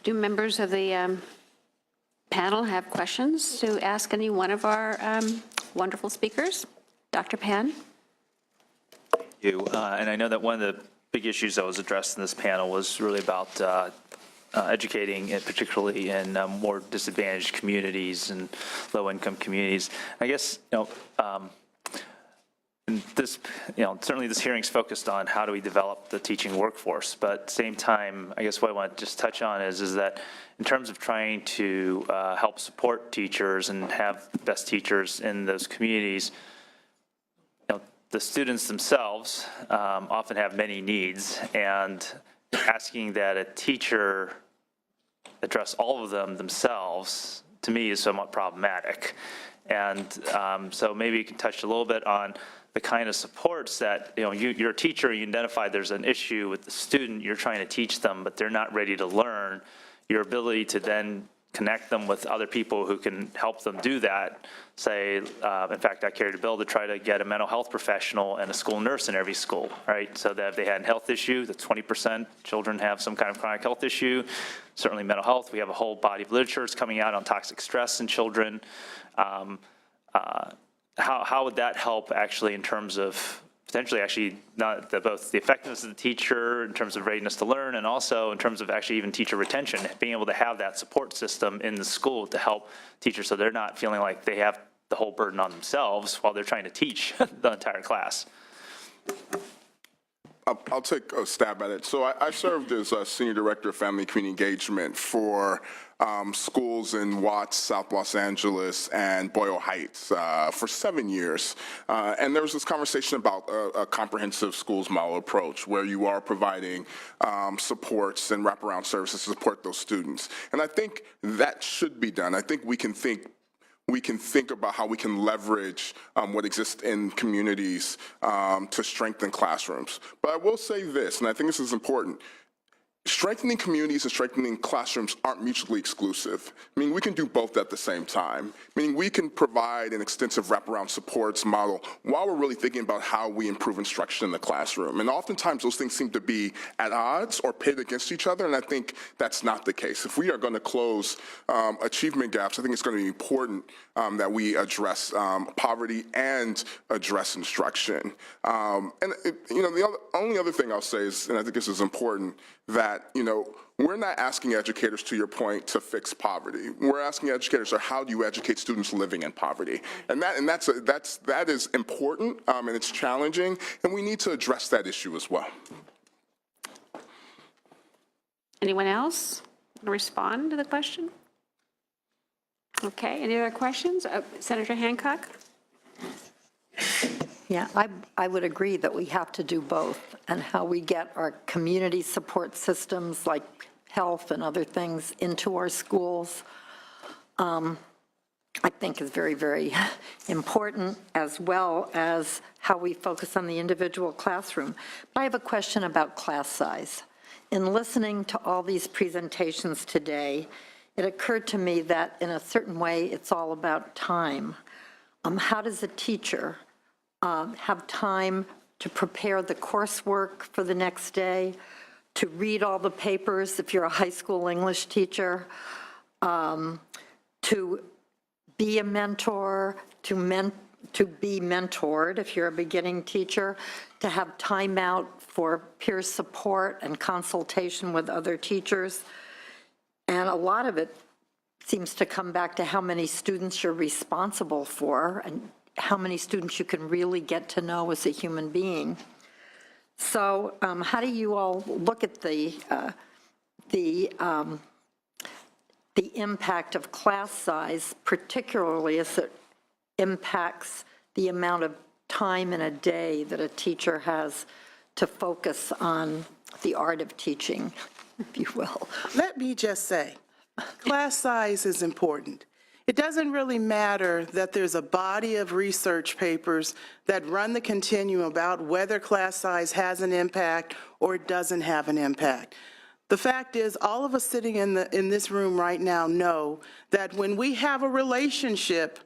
Do members of the panel have questions to ask any one of our wonderful speakers? Dr. Pan? And I know that one of the big issues that was addressed in this panel was really about educating, and particularly in more disadvantaged communities and low-income communities. I guess, and this, certainly this hearing's focused on how do we develop the teaching workforce, but at the same time, I guess what I want to just touch on is that in terms of trying to help support teachers and have the best teachers in those communities, the students themselves often have many needs, and asking that a teacher address all of them themselves, to me, is somewhat problematic. And so maybe you can touch a little bit on the kind of supports that, you're a teacher, you identify there's an issue with the student, you're trying to teach them, but they're not ready to learn. Your ability to then connect them with other people who can help them do that. Say, in fact, I carried a bill to try to get a mental health professional and a school nurse in every school, right? So that if they had a health issue, that 20% children have some kind of chronic health issue. Certainly mental health, we have a whole body of literature that's coming out on toxic stress in children. How would that help actually in terms of potentially actually not both the effectiveness of the teacher in terms of readiness to learn, and also in terms of actually even teacher retention, being able to have that support system in the school to help teachers so they're not feeling like they have the whole burden on themselves while they're trying to teach the entire class. I'll take a stab at it. So I served as a Senior Director of Family and Community Engagement for schools in Watts, South Los Angeles, and Boyle Heights for 7 years. And there was this conversation about a comprehensive schools model approach where you are providing supports and wraparound services to support those students. And I think that should be done. I think we can think about how we can leverage what exists in communities to strengthen classrooms. But I will say this, and I think this is important. Strengthening communities and strengthening classrooms aren't mutually exclusive. I mean, we can do both at the same time. Meaning we can provide an extensive wraparound supports model while we're really thinking about how we improve instruction in the classroom. And oftentimes those things seem to be at odds or pitted against each other, and I think that's not the case. If we are going to close achievement gaps, I think it's going to be important that we address poverty and address instruction. The only other thing I'll say is, and I think this is important, that, we're not asking educators, to your point, to fix poverty. We're asking educators, how do you educate students living in poverty? And that is important, and it's challenging, and we need to address that issue as well. Anyone else want to respond to the question? Okay, any other questions? Senator Hancock? Yeah, I would agree that we have to do both, and how we get our community support systems like health and other things into our schools, I think is very, very important, as well as how we focus on the individual classroom. But I have a question about class size. In listening to all these presentations today, it occurred to me that in a certain way, it's all about time. How does a teacher have time to prepare the coursework for the next day, to read all the papers if you're a high school English teacher, to be a mentor, to be mentored if you're a beginning teacher, to have time out for peer support and consultation with other teachers. And a lot of it seems to come back to how many students you're responsible for and how many students you can really get to know as a human being. So how do you all look at the impact of class size, particularly as it impacts the amount of time in a day that a teacher has to focus on the art of teaching, if you will? Let me just say, class size is important. It doesn't really matter that there's a body of research papers that run the continuum about whether class size has an impact or it doesn't have an impact. The fact is, all of us sitting in this room right now know that when we have a relationship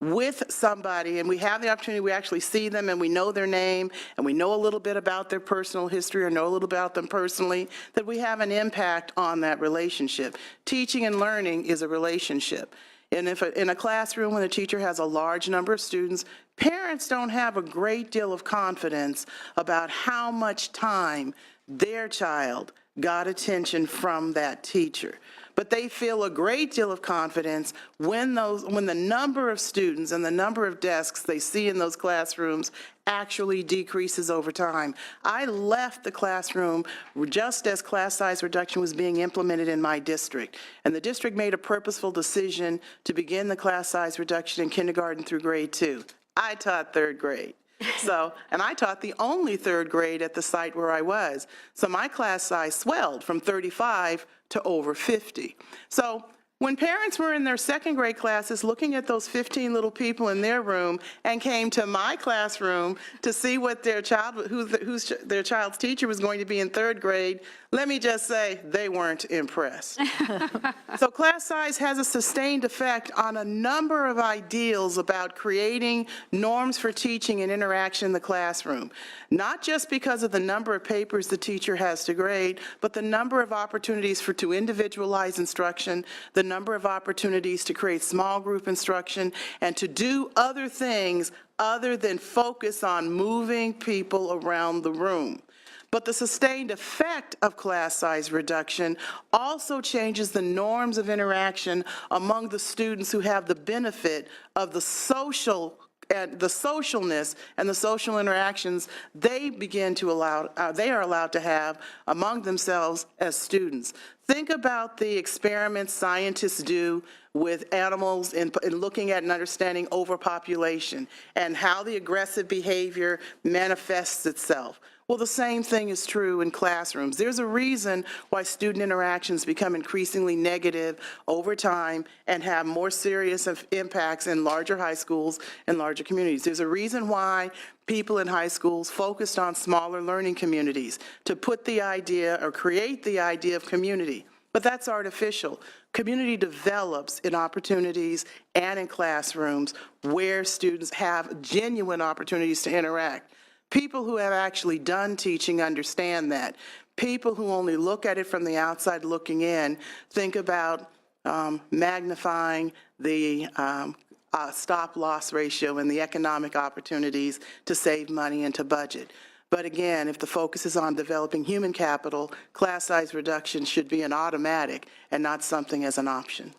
with somebody and we have the opportunity, we actually see them and we know their name and we know a little bit about their personal history or know a little about them personally, that we have an impact on that relationship. Teaching and learning is a relationship. And if in a classroom when a teacher has a large number of students, parents don't have a great deal of confidence about how much time their child got attention from that teacher. But they feel a great deal of confidence when the number of students and the number of desks they see in those classrooms actually decreases over time. I left the classroom just as class size reduction was being implemented in my district. And the district made a purposeful decision to begin the class size reduction in kindergarten through grade 2. I taught third grade. And I taught the only third grade at the site where I was. So my class size swelled from 35 to over 50. So when parents were in their second grade classes looking at those 15 little people in their room and came to my classroom to see what their their child's teacher was going to be in third grade, let me just say they weren't impressed. So class size has a sustained effect on a number of ideals about creating norms for teaching and interaction in the classroom, not just because of the number of papers the teacher has to grade, but the number of opportunities to individualize instruction, the number of opportunities to create small group instruction, and to do other things other than focus on moving people around the room. But the sustained effect of class size reduction also changes the norms of interaction among the students who have the benefit of the socialness and the social interactions they are allowed to have among themselves as students. Think about the experiments scientists do with animals in looking at and understanding overpopulation and how the aggressive behavior manifests itself. Well, the same thing is true in classrooms. There's a reason why student interactions become increasingly negative over time and have more serious impacts in larger high schools and larger communities. There's a reason why people in high schools focused on smaller learning communities to put the idea or create the idea of community. But that's artificial. Community develops in opportunities and in classrooms where students have genuine opportunities to interact. People who have actually done teaching understand that. People who only look at it from the outside looking in think about magnifying the stop-loss ratio and the economic opportunities to save money and to budget. But again, if the focus is on developing human capital, class size reduction should be an automatic and not something as an option.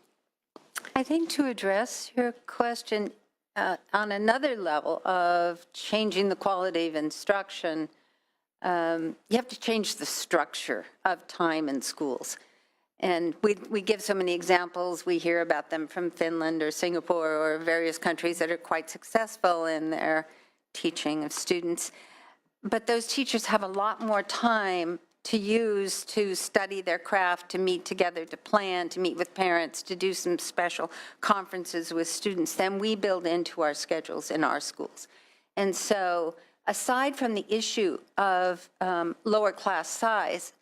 I think to address your question on another level of changing the quality of instruction, you have to change the structure of time in schools. And we give so many examples. We hear about them from Finland or Singapore or various countries that are quite successful in their teaching of students. But those teachers have a lot more time to use to study their craft, to meet together, to plan, to meet with parents, to do some special conferences with students than we build into our schedules in our schools. And so aside from the issue of lower class size,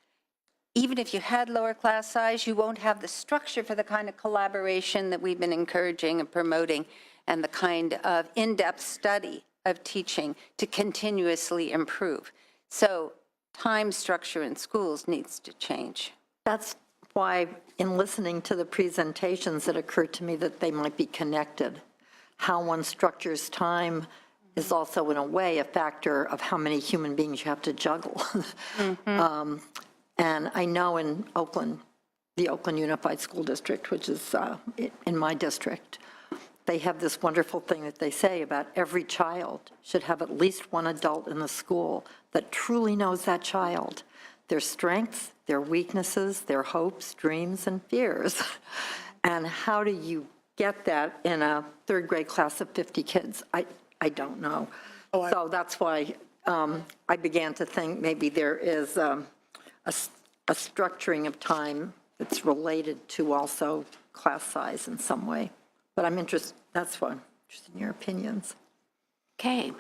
even if you had lower class size, you won't have the structure for the kind of collaboration that we've been encouraging and promoting and the kind of in-depth study of teaching to continuously improve. So time structure in schools needs to change. That's why in listening to the presentations, it occurred to me that they might be connected. How one structures time is also, in a way, a factor of how many human beings you have to juggle. And I know in Oakland, the Oakland Unified School District, which is in my district, they have this wonderful thing that they say about every child should have at least one adult in the school that truly knows that child, their strengths, their weaknesses, their hopes, dreams, and fears. And how do you get that in a third grade class of 50 kids? I don't know. So that's why I began to think maybe there is a structuring of time that's related to also class size in some way. But I'm interested, that's why I'm interested in your opinions. Okay,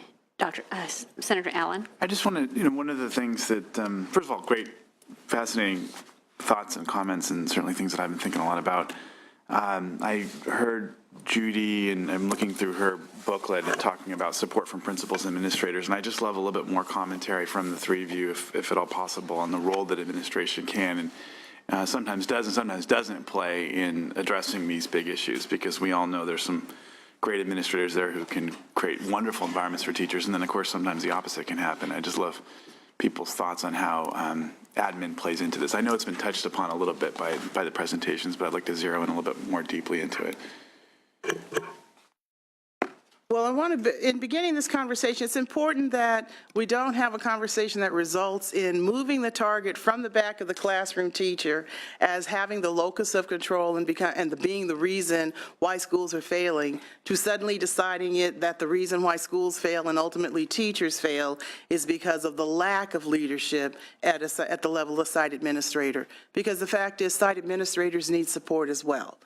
Senator Allen. I just want to, one of the things that, first of all, great, fascinating thoughts and comments, and certainly things that I've been thinking a lot about. I heard Judy, and I'm looking through her booklet and talking about support from principals and administrators, and I just love a little bit more commentary from the three of you, if at all possible, on the role that administration can and sometimes does and sometimes doesn't play in addressing these big issues, because we all know there's some great administrators there who can create wonderful environments for teachers, and then, of course, sometimes the opposite can happen. I just love people's thoughts on how admin plays into this. I know it's been touched upon a little bit by the presentations, but I'd like to zero in a little bit more deeply into it. Well, in beginning this conversation, it's important that we don't have a conversation that results in moving the target from the back of the classroom teacher as having the locus of control and being the reason why schools are failing, to suddenly deciding that the reason why schools fail and ultimately teachers fail is because of the lack of leadership at the level of site administrator. Because the fact is, site administrators need support as well.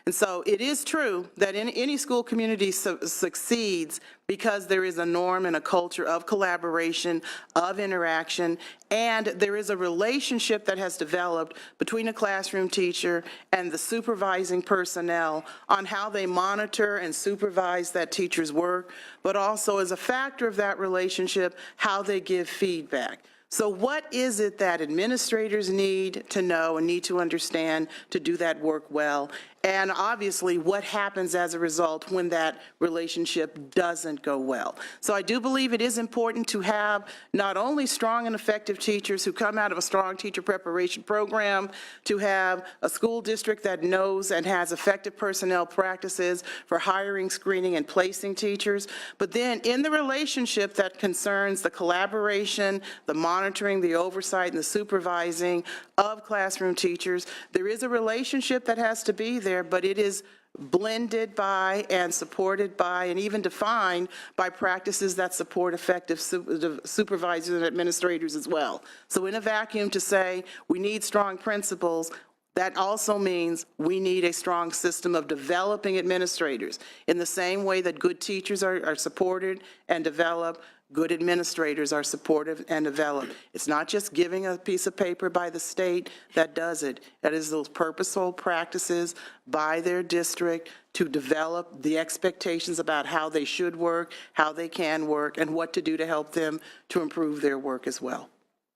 And so it is true that any school community succeeds because there is a norm and a culture of collaboration, of interaction, and there is a relationship that has developed between a classroom teacher and the supervising personnel on how they monitor and supervise that teacher's work, but also as a factor of that relationship, how they give feedback. So what is it that administrators need to know and need to understand to do that work well? And obviously, what happens as a result when that relationship doesn't go well? So I do believe it is important to have not only strong and effective teachers who come out of a strong teacher preparation program, to have a school district that knows and has effective personnel practices for hiring, screening, and placing teachers. But then in the relationship that concerns the collaboration, the monitoring, the oversight, and the supervising of classroom teachers, there is a relationship that has to be there, but it is blended by and supported by and even defined by practices that support effective supervisors and administrators as well. So in a vacuum, to say we need strong principals, that also means we need a strong system of developing administrators. In the same way that good teachers are supported and developed, good administrators are supportive and developed. It's not just giving a piece of paper by the state that does it. That is those purposeful practices by their district to develop the expectations about how they should work, how they can work, and what to do to help them to improve their work as well.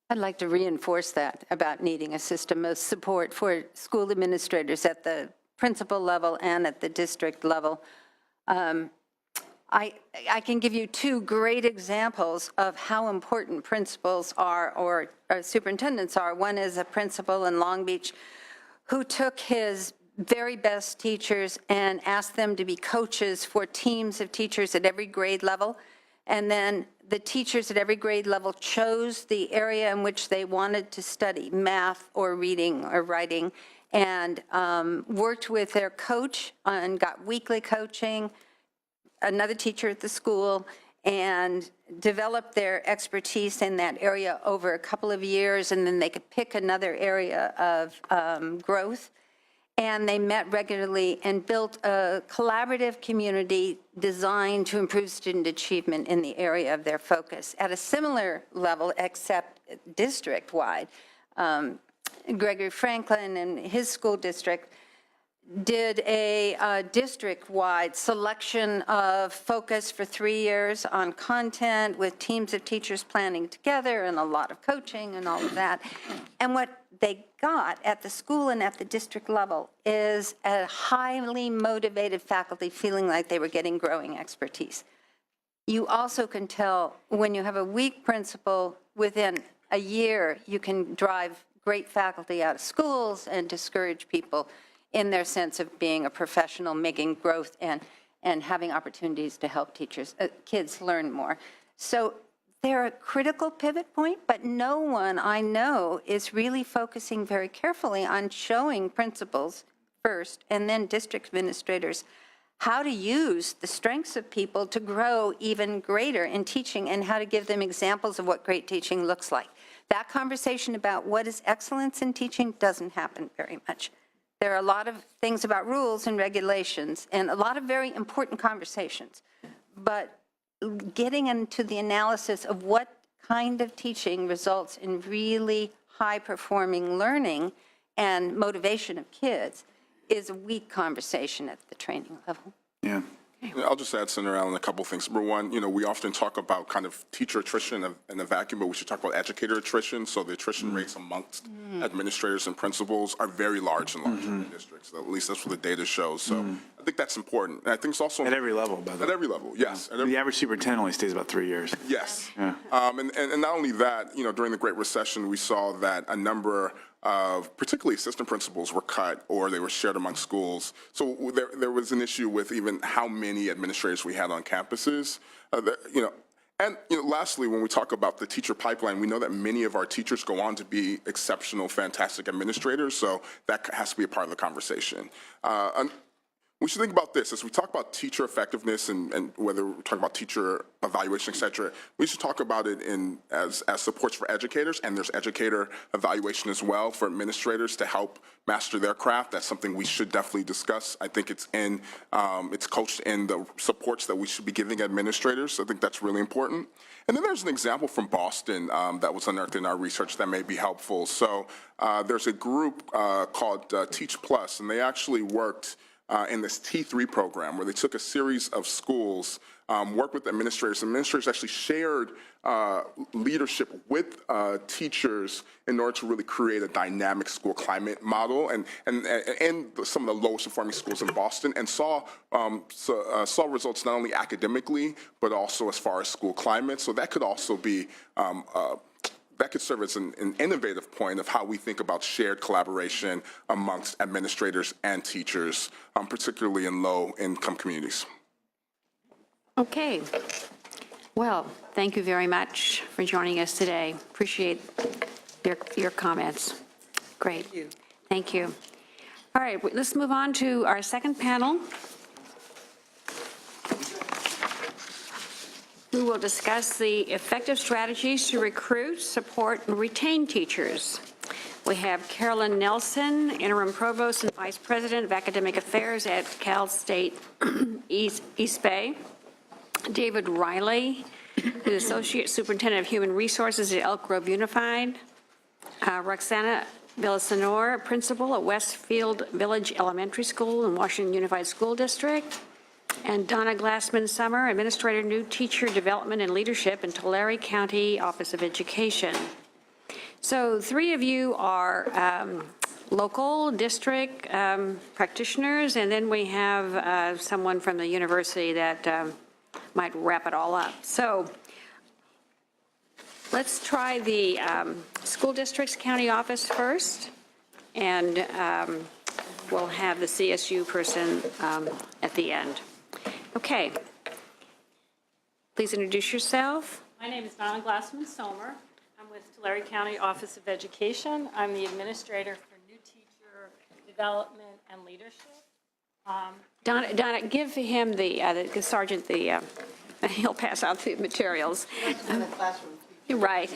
I'd like to reinforce that about needing a system of support for school administrators at the principal level and at the district level. I can give you two great examples of how important principals are or superintendents are. One is a principal in Long Beach who took his very best teachers and asked them to be coaches for teams of teachers at every grade level. And then the teachers at every grade level chose the area in which they wanted to study, math or reading or writing, and worked with their coach and got weekly coaching, another teacher at the school, and developed their expertise in that area over a couple of years, and then they could pick another area of growth. And they met regularly and built a collaborative community designed to improve student achievement in the area of their focus. At a similar level, except district-wide, Gregory Franklin and his school district did a district-wide selection of focus for 3 years on content with teams of teachers planning together and a lot of coaching and all of that. And what they got at the school and at the district level is a highly motivated faculty feeling like they were getting growing expertise. You also can tell when you have a weak principal, within a year, you can drive great faculty out of schools and discourage people in their sense of being a professional, making growth and having opportunities to help kids learn more. So they're a critical pivot point, but no one I know is really focusing very carefully on showing principals first and then district administrators how to use the strengths of people to grow even greater in teaching and how to give them examples of what great teaching looks like. That conversation about what is excellence in teaching doesn't happen very much. There are a lot of things about rules and regulations and a lot of very important conversations, but getting into the analysis of what kind of teaching results in really high-performing learning and motivation of kids is a weak conversation at the training level. Yeah. I'll just add, Senator Allen, a couple things. Number one, we often talk about kind of teacher attrition in a vacuum, but we should talk about educator attrition. So the attrition rates amongst administrators and principals are very large in large districts. At least that's what the data shows. So I think that's important. And I think it's also At every level, by the way. At every level, yes. At every, The average superintendent only stays about 3 years. yes. Yeah. And not only that, during the Great Recession, we saw that a number of particularly assistant principals were cut or they were shared among schools. So there was an issue with even how many administrators we had on campuses. And lastly, when we talk about the teacher pipeline, we know that many of our teachers go on to be exceptional, fantastic administrators, so that has to be a part of the conversation. We should think about this as we talk about teacher effectiveness and whether we're talking about teacher evaluation, et cetera, we should talk about it as supports for educators, and there's educator evaluation as well for administrators to help master their craft. That's something we should definitely discuss. I think it's coached in the supports that we should be giving administrators. I think that's really important. And then there's an example from Boston that was unearthed in our research that may be helpful. So there's a group called Teach Plus, and they actually worked in this T3 program where they took a series of schools, worked with administrators. Administrators actually shared leadership with teachers in order to really create a dynamic school climate model and some of the lowest performing schools in Boston, and saw results not only academically, but also as far as school climate. So that could also be that could serve as an innovative point of how we think about shared collaboration amongst administrators and teachers, particularly in low-income communities. Okay. Well, thank you very much for joining us today. Appreciate your comments. Great. Thank you. All right, let's move on to our second panel. We will discuss the effective strategies to recruit, support, and retain teachers. We have Carolyn Nelson, Interim Provost and Vice President of Academic Affairs at Cal State East Bay. David Riley, who's Associate Superintendent of Human Resources at Elk Grove Unified. Roxana Villasenor, Principal at Westfield Village Elementary School in Washington Unified School District. And Donna Glassman Summer, Administrator, New Teacher Development and Leadership in Tulare County Office of Education. So 3 of you are local district practitioners, and then we have someone from the university that might wrap it all up. So let's try the school district's county office first, and we'll have the CSU person at the end. Okay. Please introduce yourself. My name is Donna Glassman Somer. I'm with Tulare County Office of Education. I'm the administrator for New Teacher Development and Leadership. Donna, give him the sergeant he'll pass out the materials. Right.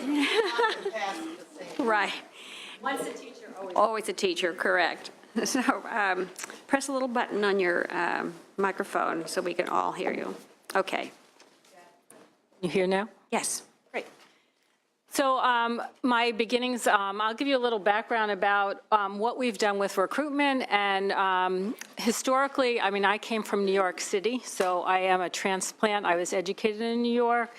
Right. Once a teacher, Always a teacher, correct. So press a little button on your microphone so we can all hear you. Okay. You hear now? Yes. Great. So my beginnings, I'll give you a little background about what we've done with recruitment. And historically, I came from New York City, so I am a transplant. I was educated in New York,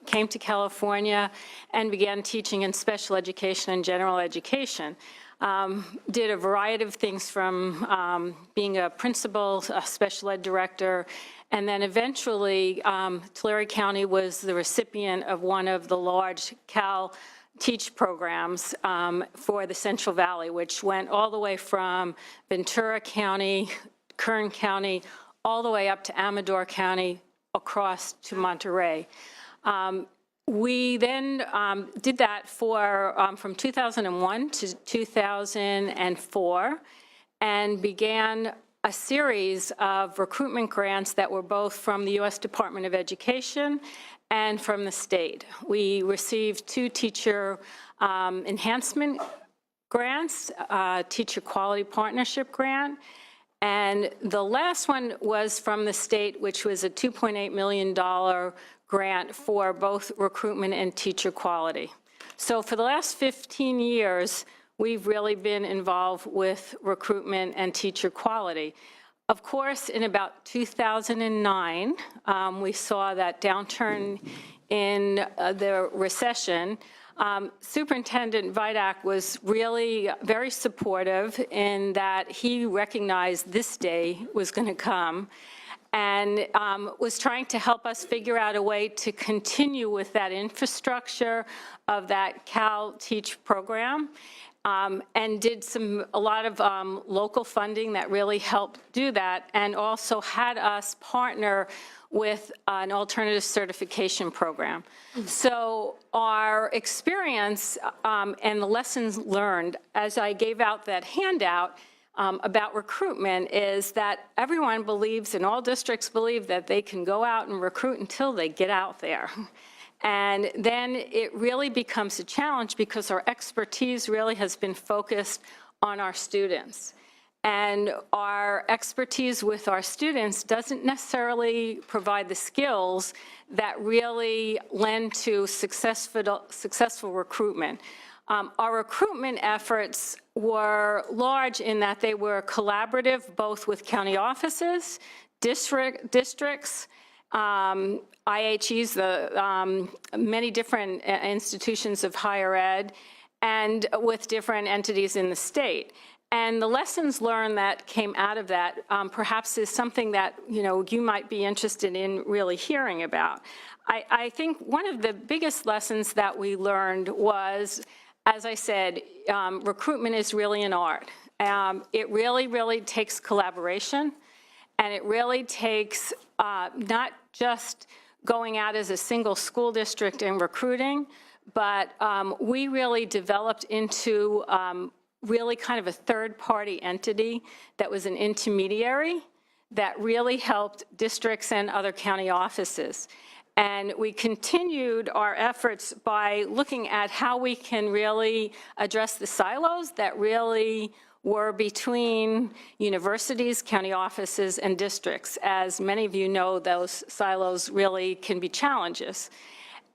came to California, and began teaching in special education and general education. Did a variety of things from being a principal, a special ed director, and then eventually Tulare County was the recipient of one of the large Cal Teach programs for the Central Valley, which went all the way from Ventura County, Kern County, all the way up to Amador County, across to Monterey. We then did that for from 2001 to 2004 and began a series of recruitment grants that were both from the U.S. Department of Education and from the state. We received 2 teacher enhancement grants, teacher quality partnership grant, and the last one was from the state, which was a $2.8 million grant for both recruitment and teacher quality. So for the last 15 years, we've really been involved with recruitment and teacher quality. Of course, in about 2009, we saw that downturn in the recession. Superintendent Vidak was really very supportive in that he recognized this day was going to come, and was trying to help us figure out a way to continue with that infrastructure of that Cal Teach program, and did a lot of local funding that really helped do that, and also had us partner with an alternative certification program. So our experience and the lessons learned, as I gave out that handout, about recruitment, is that everyone believes, and all districts believe, that they can go out and recruit until they get out there. And then it really becomes a challenge because our expertise really has been focused on our students. And our expertise with our students doesn't necessarily provide the skills that really lend to successful recruitment. Our recruitment efforts were large in that they were collaborative both with county offices, districts, IHEs, the many different institutions of higher ed, and with different entities in the state. And the lessons learned that came out of that perhaps is something that you might be interested in really hearing about. I think one of the biggest lessons that we learned was, as I said, recruitment is really an art. It really takes collaboration, and it really takes not just going out as a single school district and recruiting, but we really developed into really kind of a third-party entity that was an intermediary that really helped districts and other county offices. And we continued our efforts by looking at how we can really address the silos that really were between universities, county offices, and districts. As many of you know, those silos really can be challenges.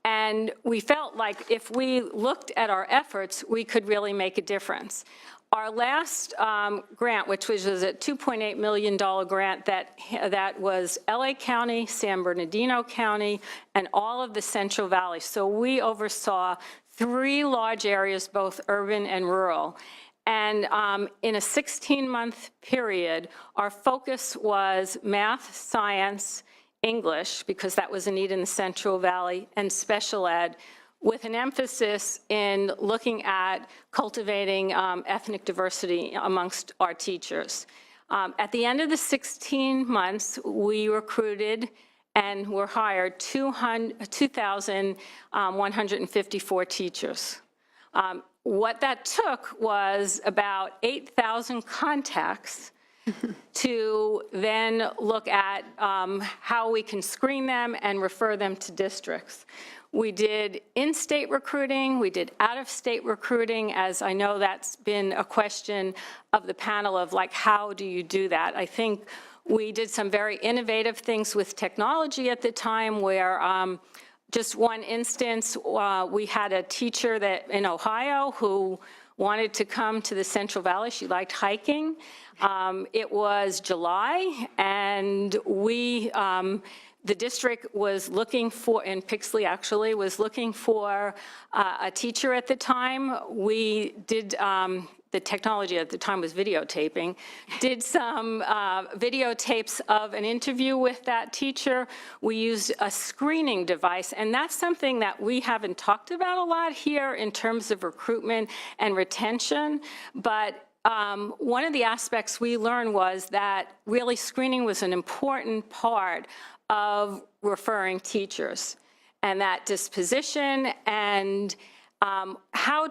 And we felt like if we looked at our efforts, we could really make a difference. Our last grant, which was a $2.8 million grant that was LA County, San Bernardino County, and all of the Central Valley. So we oversaw 3 large areas, both urban and rural. And in a 16-month period, our focus was math, science, English, because that was a need in the Central Valley, and special ed, with an emphasis in looking at cultivating ethnic diversity amongst our teachers. At the end of the 16 months, we recruited and were hired 2,154 teachers. What that took was about 8,000 contacts to then look at how we can screen them and refer them to districts. We did in-state recruiting, we did out-of-state recruiting, as I know that's been a question of the panel of like, how do you do that? I think we did some very innovative things with technology at the time where just one instance, we had a teacher that in Ohio who wanted to come to the Central Valley. She liked hiking. It was July, and the district was looking for, and Pixley actually was looking for a teacher at the time. We did, the technology at the time was videotaping, did some videotapes of an interview with that teacher. We used a screening device, and that's something that we haven't talked about a lot here in terms of recruitment and retention, but one of the aspects we learned was that really screening was an important part of referring teachers, and that disposition and how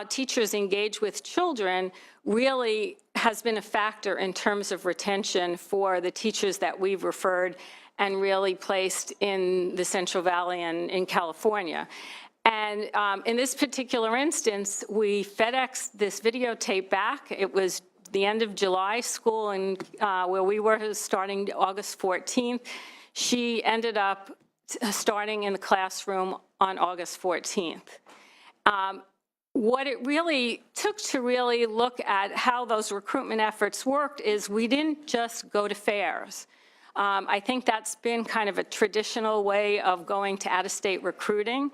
teachers engage with children really has been a factor in terms of retention for the teachers that we've referred and really placed in the Central Valley and in California. And in this particular instance, we FedExed this videotape back. It was the end of July. School and where we were starting August 14th. She ended up starting in the classroom on August 14th. what it really took to really look at how those recruitment efforts worked is we didn't just go to fairs. I think that's been kind of a traditional way of going to out-of-state recruiting,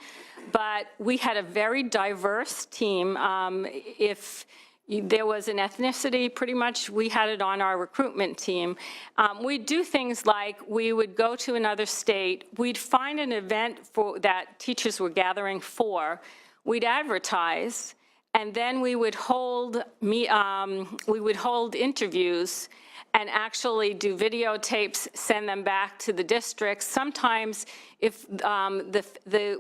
but we had a very diverse team. If there was an ethnicity, pretty much we had it on our recruitment team. We'd do things like we would go to another state, we'd find an event that teachers were gathering for, we'd advertise, and then we would hold interviews and actually do videotapes, send them back to the districts. Sometimes if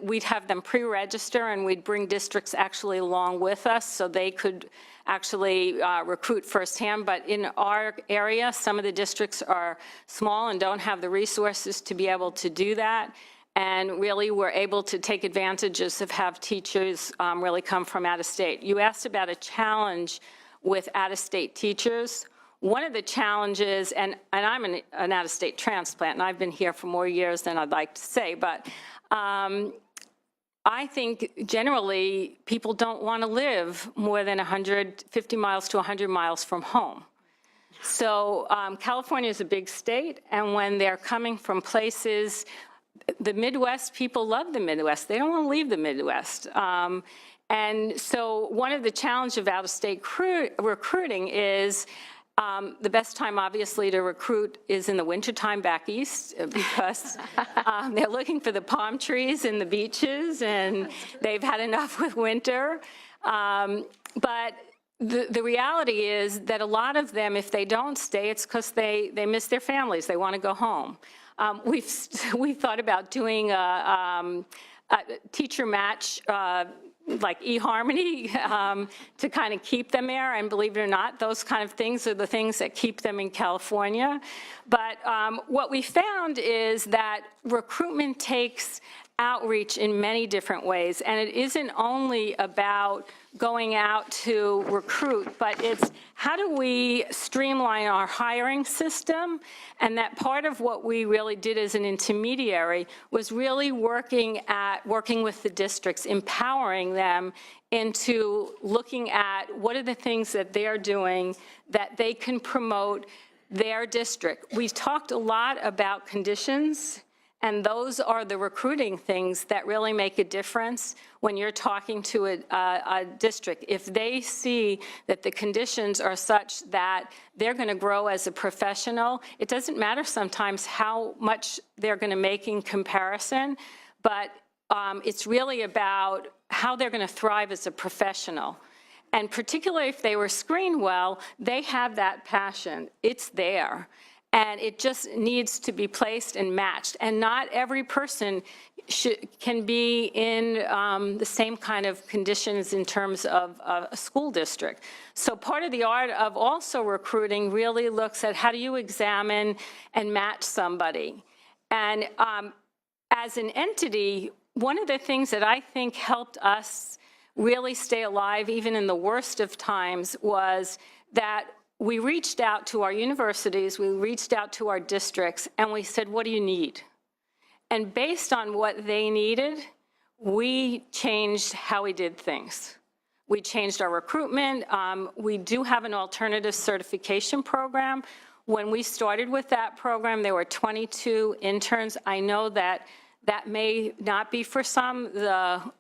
we'd have them pre-register and we'd bring districts actually along with us so they could actually recruit firsthand. But in our area, some of the districts are small and don't have the resources to be able to do that. And really we're able to take advantages of have teachers really come from out of state. You asked about a challenge with out-of-state teachers. One of the challenges, and I'm an out-of-state transplant, and I've been here for more years than I'd like to say, but I think generally people don't want to live more than 150 miles to 100 miles from home. So California is a big state, and when they're coming from places, the Midwest, people love the Midwest. They don't want to leave the Midwest. And so one of the challenges of out-of-state recruiting is the best time, obviously, to recruit is in the wintertime back east because they're looking for the palm trees and the beaches, and they've had enough with winter. But the reality is that a lot of them, if they don't stay, it's because they miss their families. They want to go home. We've thought about doing a teacher match like eHarmony to kind of keep them there, and believe it or not, those kind of things are the things that keep them in California. But what we found is that recruitment takes outreach in many different ways, and it isn't only about going out to recruit, but it's how do we streamline our hiring system, and that part of what we really did as an intermediary was really working with the districts, empowering them into looking at what are the things that they're doing that they can promote their district. We've talked a lot about conditions, and those are the recruiting things that really make a difference when you're talking to a district. If they see that the conditions are such that they're going to grow as a professional, it doesn't matter sometimes how much they're going to make in comparison, but it's really about how they're going to thrive as a professional. And particularly if they were screened well, they have that passion. It's there. And it just needs to be placed and matched. And not every person can be in the same kind of conditions in terms of a school district. So part of the art of also recruiting really looks at how do you examine and match somebody. And as an entity, one of the things that I think helped us really stay alive, even in the worst of times, was that we reached out to our universities, we reached out to our districts, and we said, what do you need? And based on what they needed, we changed how we did things. We changed our recruitment. We do have an alternative certification program. When we started with that program, there were 22 interns. I know that that may not be for some the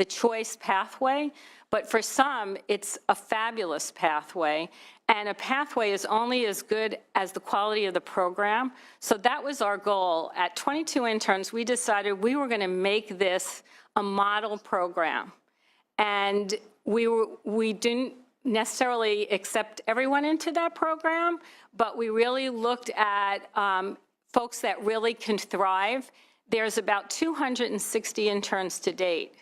choice pathway, but for some, it's a fabulous pathway. And a pathway is only as good as the quality of the program. So that was our goal. At 22 interns, we decided we were going to make this a model program. And we didn't necessarily accept everyone into that program, but we really looked at folks that really can thrive. There's about 260 interns to date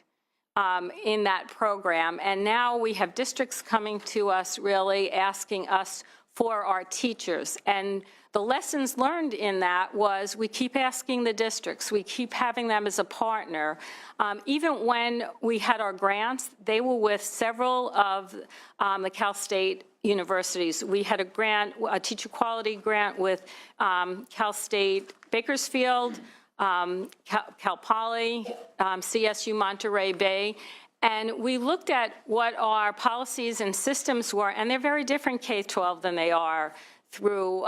in that program. And now we have districts coming to us really asking us for our teachers. And the lessons learned in that was we keep asking the districts, we keep having them as a partner. Even when we had our grants, they were with several of the Cal State universities. We had a grant, a teacher quality grant with Cal State Bakersfield, Cal Poly, CSU Monterey Bay, And we looked at what our policies and systems were, and they're very different K-12 than they are through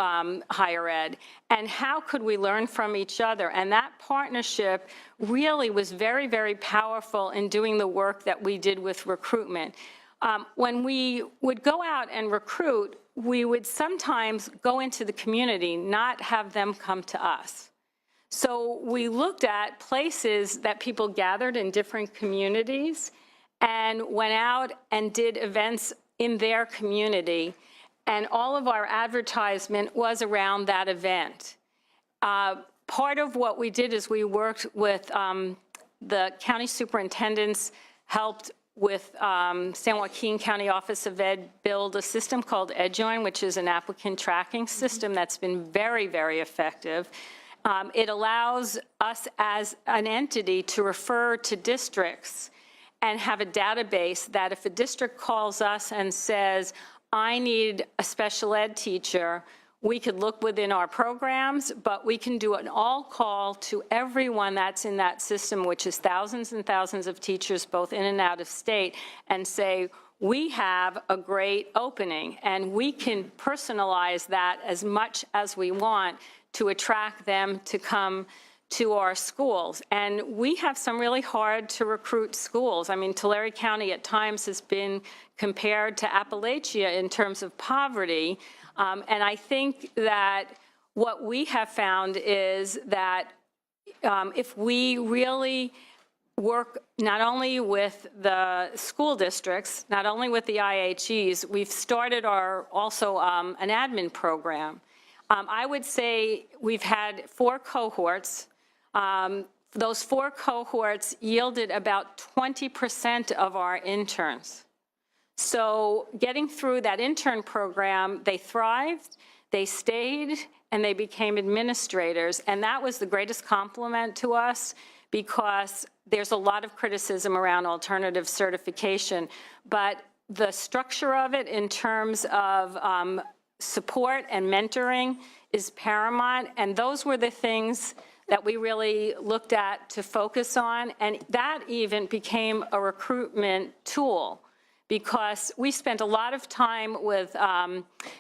higher ed. And how could we learn from each other? And that partnership really was very, very powerful in doing the work that we did with recruitment. When we would go out and recruit, we would sometimes go into the community, not have them come to us. So we looked at places that people gathered in different communities and went out and did events in their community, and all of our advertisement was around that event. Part of what we did is we worked with the county superintendents, helped with San Joaquin County Office of Ed build a system called EdJoin, which is an applicant tracking system that's been very, very effective. It allows us as an entity to refer to districts and have a database that if a district calls us and says, I need a special ed teacher, we could look within our programs, but we can do an all call to everyone that's in that system, which is thousands and thousands of teachers, both in and out of state, and say, we have a great opening, and we can personalize that as much as we want to attract them to come to our schools. And we have some really hard to recruit schools. I mean, Tulare County at times has been compared to Appalachia in terms of poverty. And I think that what we have found is that if we really work not only with the school districts, not only with the IHEs, we've started also an admin program. I would say we've had 4 cohorts. Those 4 cohorts yielded about 20% of our interns. So getting through that intern program, they thrived, they stayed, and they became administrators. And that was the greatest compliment to us, because there's a lot of criticism around alternative certification. But the structure of it in terms of support and mentoring is paramount. And those were the things that we really looked at to focus on. And that even became a recruitment tool, because we spent a lot of time with,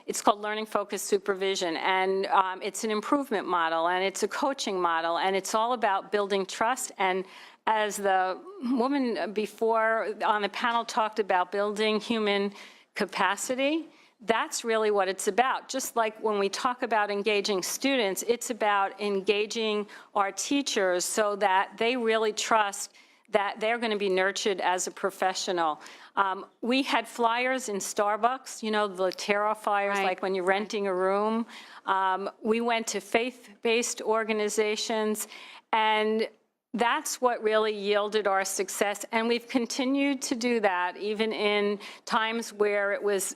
it's called Learning Focused Supervision, and it's an improvement model, and it's a coaching model, and it's all about building trust. And as the woman before on the panel talked about building human capacity, that's really what it's about. Just like when we talk about engaging students, it's about engaging our teachers so that they really trust that they're going to be nurtured as a professional. We had flyers in Starbucks, you know, the Terra flyers, Right. like when you're renting a room. We went to faith-based organizations, and that's what really yielded our success. And we've continued to do that even in times where it was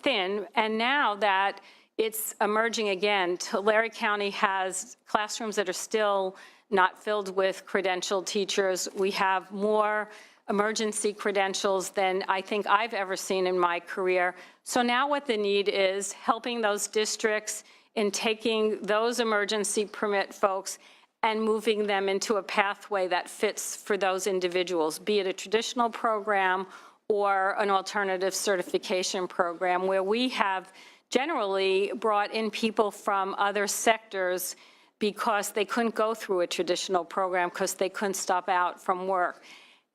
thin. And now that it's emerging again, Tulare County has classrooms that are still not filled with credentialed teachers. We have more emergency credentials than I think I've ever seen in my career. So now what the need is helping those districts in taking those emergency permit folks and moving them into a pathway that fits for those individuals, be it a traditional program or an alternative certification program, where we have generally brought in people from other sectors because they couldn't go through a traditional program because they couldn't stop out from work.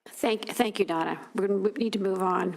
Thank you, Donna. We need to move on.